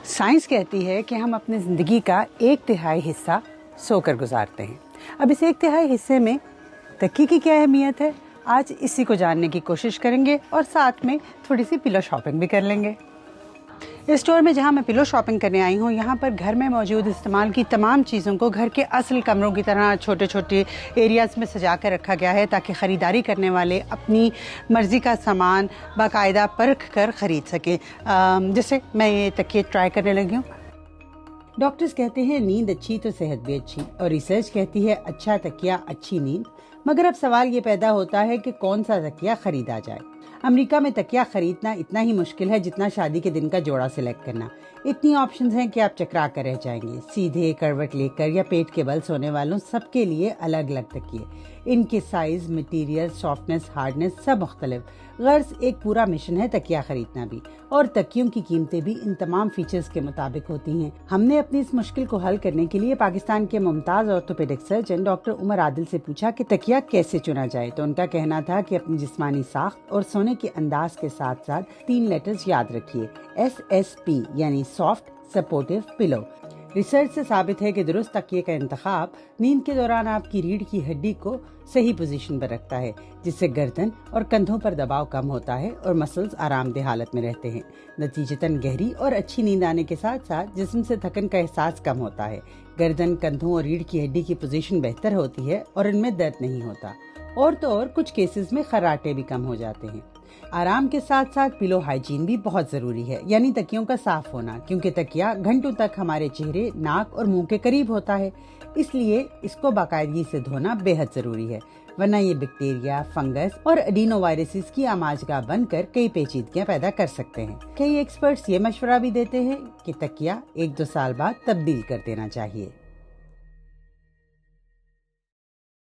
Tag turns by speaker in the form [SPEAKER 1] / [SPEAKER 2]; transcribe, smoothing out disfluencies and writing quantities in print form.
[SPEAKER 1] Science कहती है कि हम अपनी ज़िंदगी का 1/3 हिस्सा सोकर गुजारते हैं। अब इस 1/3 हिस्से में तकिए की क्या अहमियत है, आज इसी को जानने की कोशिश करेंगे और साथ में थोड़ी सी पिलो शॉपिंग भी कर लेंगे। इस स्टोर में जहां मैं पिलो शॉपिंग करने आई हूं, यहां पर घर में मौजूद इस्तेमाल की तमाम चीज़ों को घर के असल कमरों की तरह छोटे छोटे एरियाज़ में सजा कर रखा गया है ताकि ख़रीदारी करने वाले अपनी मर्ज़ी का सामान बाकायदा परख कर ख़रीद सकें। जैसे मैं ये तकिए ट्राई करने लगी हूँ। डॉक्टर्स कहते हैं नींद अच्छी तो सेहत भी अच्छी, और रिसर्च कहती है अच्छा तकिया अच्छी नींद। मगर अब सवाल ये पैदा होता है कि कौन सा तकिया खरीदा जाए। अमेरिका में तकिया खरीदना इतना ही मुश्किल है जितना शादी के दिन का जोड़ा सिलेक्ट करना। इतनी ऑप्शंस हैं कि आप चकरा कर रह जाएंगे। सीधे, करवट लेकर या पेट के बल सोने वालों सबके लिए अलग अलग तकिए। इनके साइज, मटेरियल, सॉफ्टनेस, हार्डनेस सब मुख्तलिफ। गर्ज एक पूरा मिशन है तकिया खरीदना भी, और तकियों की कीमतें भी इन तमाम फीचर्स के मुताबिक होती हैं। हमने अपनी इस मुश्किल को हल करने के लिए पाकिस्तान के मुमताज orthopedic surgeon doctor Umar Adil से पूछा कि तकिया कैसे चुना जाए। तो उनका कहना था कि अपनी जिस्मानी साख्त और सोने के अंदाज के साथ साथ 3 लेटर्स याद रखिए, SSP यानी सॉफ्ट सपोर्टिव पिलो। रिसर्च से साबित है कि दुरुस्त तकिए का इंतखाब नींद के दौरान आपकी रीढ़ की हड्डी को सही पोजीशन पर रखता है, जिससे गर्दन और कंधों पर दबाव कम होता है और मसल्स आरामदेह हालत में रहते हैं। नतीजतन गहरी और अच्छी नींद आने के साथ साथ जिस्म से थकन का एहसास कम होता है। गर्दन, कंधों और रीढ़ की हड्डी की पोजीशन बेहतर होती है और इनमें दर्द नहीं होता। और तो और कुछ केसेस में खर्राटे भी कम हो जाते हैं। आराम के साथ साथ पिलो हाइजीन भी बहुत जरूरी है, यानी तकियों का साफ होना, क्योंकि तकिया घंटों तक हमारे चेहरे, नाक और मुंह के करीब होता है। इसलिए इसको बाकायदगी से धोना बेहद जरूरी है, वरना ये बैक्टीरिया, फंगस और एडिनोवायरसिस की आमाजगाह बनकर कई पेचीदगियां पैदा कर सकते हैं। कई एक्सपर्ट्स ये मशवरा भी देते हैं कि तकिया 1-2 साल बाद तब्दील कर देना चाहिए।